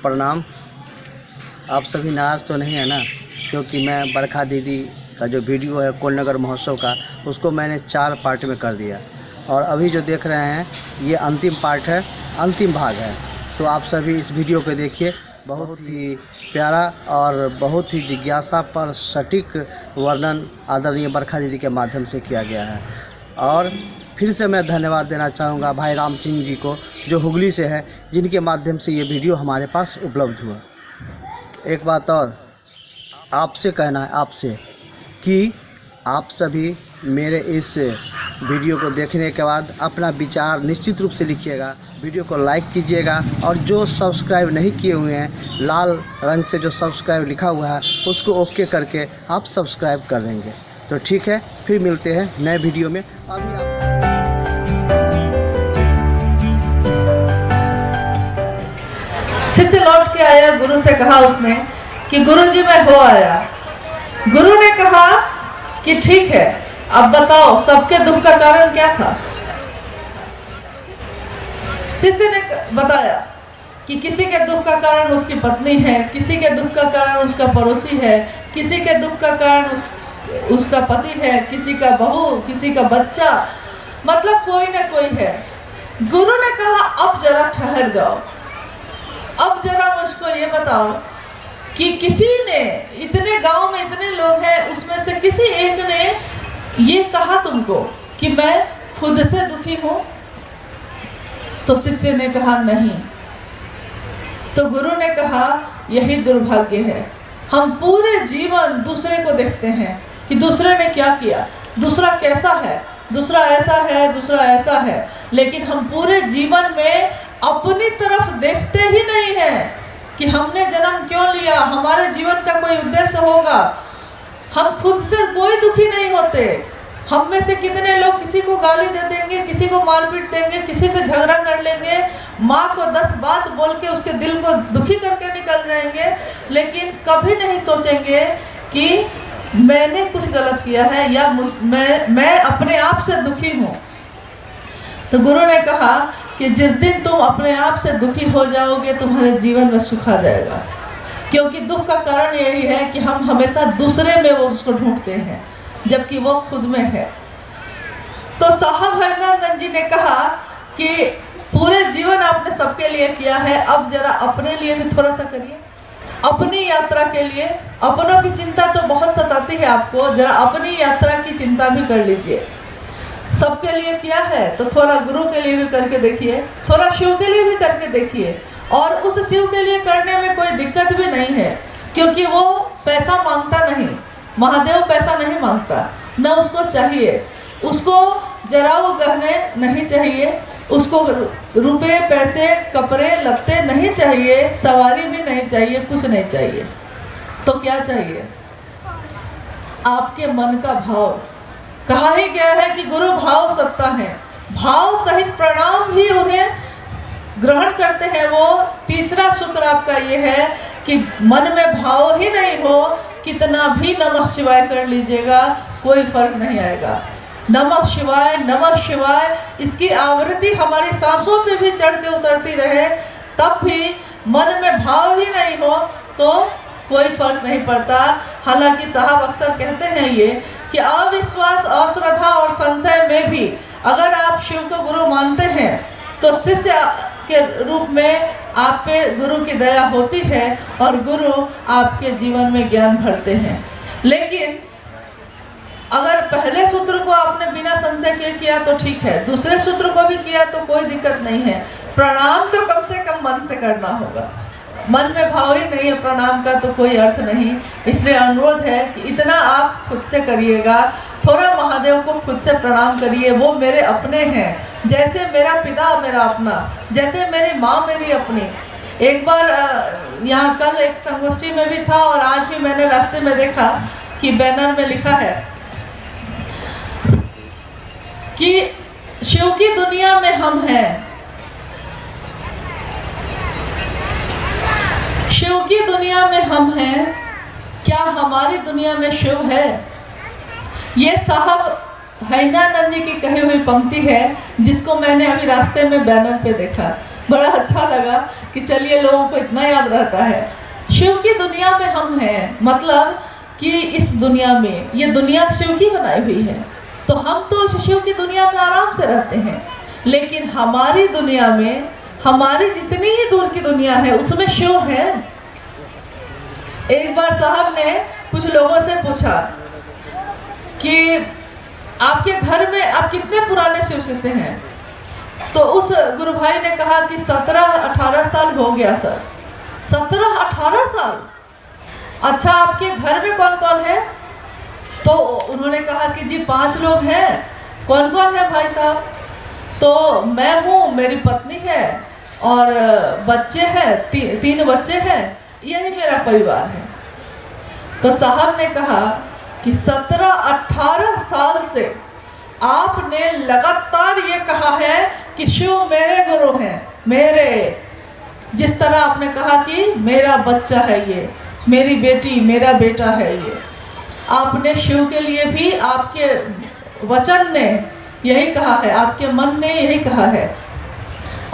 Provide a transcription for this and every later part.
प्रणाम। आप सभी नाराज़ तो नहीं है ना, क्योंकि मैं बरखा दीदी का जो वीडियो है कोलनगर महोत्सव का, उसको मैंने 4 पार्ट में कर दिया और अभी जो देख रहे हैं ये अंतिम पार्ट है, अंतिम भाग है। तो आप सभी इस वीडियो को देखिए। बहुत ही प्यारा और बहुत ही जिज्ञासा पर सटीक वर्णन आदरणीय बरखा दीदी के माध्यम से किया गया है। और फिर से मैं धन्यवाद देना चाहूँगा भाई राम सिंह जी को, जो हुगली से है, जिनके माध्यम से ये वीडियो हमारे पास उपलब्ध हुआ। एक बात और आपसे कहना है आपसे कि आप सभी मेरे इस वीडियो को देखने के बाद अपना विचार निश्चित रूप से लिखिएगा, वीडियो को लाइक कीजिएगा और जो सब्सक्राइब नहीं किए हुए हैं, लाल रंग से जो सब्सक्राइब लिखा हुआ है उसको ओके करके आप सब्सक्राइब कर देंगे। तो ठीक है, फिर मिलते हैं नए वीडियो में। अभी आप शिष्य लौट के आया, गुरु से कहा उसने कि गुरुजी मैं हो आया। गुरु ने कहा कि ठीक है, अब बताओ सबके दुख का कारण क्या था। शिष्य ने बताया कि किसी के दुख का कारण उसकी पत्नी है, किसी के दुख का कारण उसका पड़ोसी है, किसी के दुख का कारण उसका पति है, किसी का बहू, किसी का बच्चा, मतलब कोई ना कोई है। गुरु ने कहा अब जरा ठहर जाओ, अब जरा मुझको ये बताओ कि किसी ने, इतने गांव में इतने लोग हैं, उसमें से किसी एक ने ये कहा तुमको कि मैं खुद से दुखी हूं? तो शिष्य ने कहा नहीं। तो गुरु ने कहा यही दुर्भाग्य है, हम पूरे जीवन दूसरे को देखते हैं कि दूसरे ने क्या किया, दूसरा कैसा है, दूसरा ऐसा है, दूसरा ऐसा है, लेकिन हम पूरे जीवन में अपनी तरफ देखते ही नहीं हैं कि हमने जन्म क्यों लिया, हमारे जीवन का कोई उद्देश्य होगा। हम खुद से कोई दुखी नहीं होते। हम में से कितने लोग किसी को गाली दे देंगे, किसी को मारपीट देंगे, किसी से झगड़ा कर लेंगे, माँ को 10 बात बोल के उसके दिल को दुखी करके निकल जाएंगे, लेकिन कभी नहीं सोचेंगे कि मैंने कुछ गलत किया है या मैं अपने आप से दुखी हूँ। तो गुरु ने कहा कि जिस दिन तुम अपने आप से दुखी हो जाओगे, तुम्हारे जीवन में सुख आ जाएगा। क्योंकि दुख का कारण यही है कि हम हमेशा दूसरे में वो उसको ढूंढते हैं, जबकि वो खुद में है। तो साहब हैदरानंद जी ने कहा कि पूरे जीवन आपने सबके लिए किया है, अब जरा अपने लिए भी थोड़ा सा करिए, अपनी यात्रा के लिए। अपनों की चिंता तो बहुत सताती है आपको, जरा अपनी यात्रा की चिंता भी कर लीजिए। सबके लिए किया है तो थोड़ा गुरु के लिए भी करके देखिए, थोड़ा शिव के लिए भी करके देखिए। और उस शिव के लिए करने में कोई दिक्कत भी नहीं है, क्योंकि वो पैसा मांगता नहीं, महादेव पैसा नहीं मांगता, न उसको चाहिए, उसको जराऊ गहने नहीं चाहिए, उसको रुपए पैसे कपड़े लत्ते नहीं चाहिए, सवारी भी नहीं चाहिए, कुछ नहीं चाहिए। तो क्या चाहिए? आपके मन का भाव। कहा ही गया है कि गुरु भाव सत्ता है, भाव सहित प्रणाम भी उन्हें ग्रहण करते हैं। वो तीसरा सूत्र आपका ये है कि मन में भाव ही नहीं हो, कितना भी नमः शिवाय कर लीजिएगा कोई फर्क नहीं आएगा। नमः शिवाय इसकी आवृत्ति हमारी सांसों पे भी चढ़ के उतरती रहे, तब भी मन में भाव ही नहीं हो तो कोई फर्क नहीं पड़ता। हालांकि साहब अक्सर कहते हैं ये कि अविश्वास, अश्रद्धा और संशय में भी अगर आप शिव को गुरु मानते हैं तो शिष्य के रूप में आप पे गुरु की दया होती है और गुरु आपके जीवन में ज्ञान भरते हैं। लेकिन अगर पहले सूत्र को आपने बिना संशय के किया तो ठीक है, दूसरे सूत्र को भी किया तो कोई दिक्कत नहीं है। प्रणाम तो कम से कम मन से करना होगा, मन में भाव ही नहीं है प्रणाम का तो कोई अर्थ नहीं। इसलिए अनुरोध है कि इतना आप खुद से करिएगा, थोड़ा महादेव को खुद से प्रणाम करिए। वो मेरे अपने हैं, जैसे मेरा पिता मेरा अपना, जैसे मेरी माँ मेरी अपनी। एक बार यहाँ कल एक संगोष्ठी में भी था और आज भी मैंने रास्ते में देखा कि बैनर में लिखा है कि शिव की दुनिया में हम हैं, शिव की दुनिया में हम हैं, क्या हमारी दुनिया में शिव है? ये साहब हैदरानंद जी की कही हुई पंक्ति है, जिसको मैंने अभी रास्ते में बैनर पे देखा। बड़ा अच्छा लगा कि कि चलिए लोगों को इतना याद रहता है। शिव की दुनिया में हम हैं, मतलब कि इस दुनिया में, ये दुनिया शिव की बनाई हुई है, तो हम तो शिव की दुनिया में आराम से रहते हैं। लेकिन हमारी दुनिया में, हमारी जितनी ही दूर की दुनिया है उसमें शिव है। एक बार साहब ने कुछ लोगों से पूछा कि आपके घर में आप कितने पुराने शिव शिष्य हैं? तो उस गुरु भाई ने कहा कि 17-18 साल हो गया सर। 17-18 साल? अच्छा, आपके घर में कौन कौन है? तो उन्होंने कहा कि जी 5 लोग हैं। कौन कौन है भाई साहब? तो मैं हूँ, मेरी पत्नी है और बच्चे हैं, 3 बच्चे हैं, यही मेरा परिवार है। तो साहब ने कहा कि 17-18 साल से आपने लगातार ये कहा है कि शिव मेरे गुरु हैं, मेरे, जिस तरह आपने कहा कि मेरा बच्चा है ये, मेरी बेटी, मेरा बेटा है ये। आपने शिव के लिए भी, आपके वचन ने यही कहा है, आपके मन ने यही कहा है,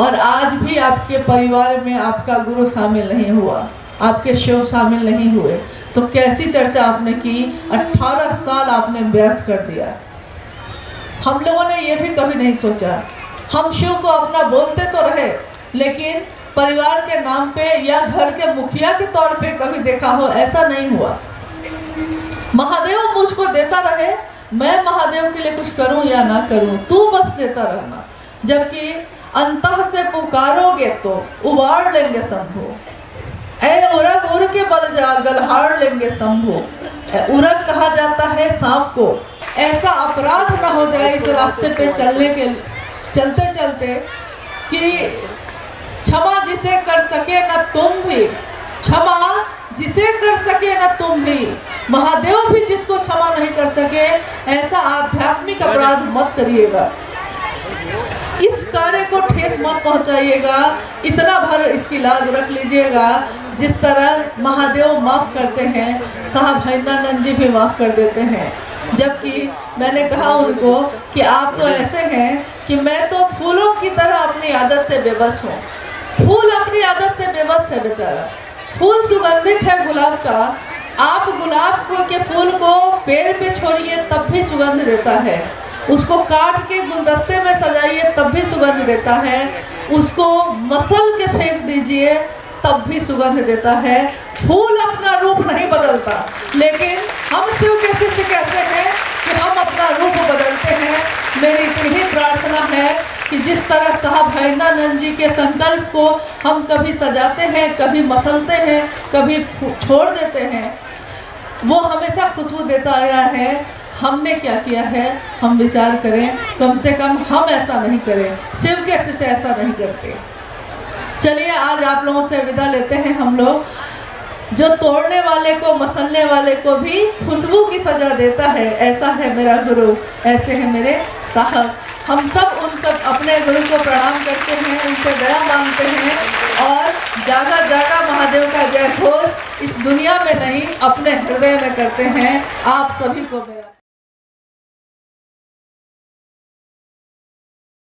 और आज भी आपके परिवार में आपका गुरु शामिल नहीं हुआ, आपके शिव शामिल नहीं हुए, तो कैसी चर्चा आपने की? 18 साल आपने व्यर्थ कर दिया। हम लोगों ने ये भी कभी नहीं सोचा। हम शिव को अपना बोलते तो रहे, लेकिन परिवार के नाम पे या घर के मुखिया के तौर पे कभी देखा हो, ऐसा नहीं हुआ। महादेव मुझको देता रहे, मैं महादेव के लिए कुछ करूं या ना करूं, तू बस देता रहना। जबकि अंतः से पुकारोगे तो उबार लेंगे शंभू, ऐ उरग उड़ के बल जा गलहार लेंगे शंभू। उरग कहा जाता है सांप को। ऐसा अपराध ना हो जाए इस रास्ते पे चलते चलते कि क्षमा जिसे कर सके न तुम भी, क्षमा जिसे कर सके न तुम भी, महादेव भी जिसको क्षमा नहीं कर सके, ऐसा आध्यात्मिक अपराध मत करिएगा। इस कार्य को ठेस मत पहुंचाइएगा, इतना भर इसकी लाज रख लीजिएगा। जिस तरह महादेव माफ़ करते हैं, साहब हैदरानंद जी भी माफ़ कर देते हैं। जबकि मैंने कहा उनको कि आप तो ऐसे हैं कि मैं तो फूलों की तरह अपनी आदत से बेबस हूँ। फूल अपनी आदत से बेबस है बेचारा। फूल सुगंधित है गुलाब का, आप गुलाब को के फूल को पेड़ पे छोड़िए तब भी सुगंध देता है, उसको काट के गुलदस्ते में सजाइए तब भी सुगंध देता है, उसको मसल के फेंक दीजिए तब भी सुगंध देता है। फूल अपना रूप नहीं बदलता, लेकिन हम शिव के शिष्य कैसे हैं कि हम अपना रूप बदलते हैं। मेरी इतनी ही प्रार्थना है कि जिस तरह साहब हैदरानंद जी के संकल्प को हम कभी सजाते हैं, कभी मसलते हैं, कभी छोड़ देते हैं, वो हमेशा खुशबू देता आया है। हमने क्या किया है, हम विचार करें, कम से कम हम ऐसा नहीं करें, शिव के शिष्य ऐसा नहीं करते। चलिए आज आप लोगों से विदा लेते हैं हम लोग। जो तोड़ने वाले को, मसलने वाले को भी खुशबू की सजा देता है, ऐसा है मेरा गुरु, ऐसे है मेरे साहब। हम सब उन सब अपने गुरु को प्रणाम करते हैं, उनसे दया मांगते हैं और जागा जागा महादेव का जय घोष इस दुनिया में नहीं अपने हृदय में करते हैं। आप सभी को मेरा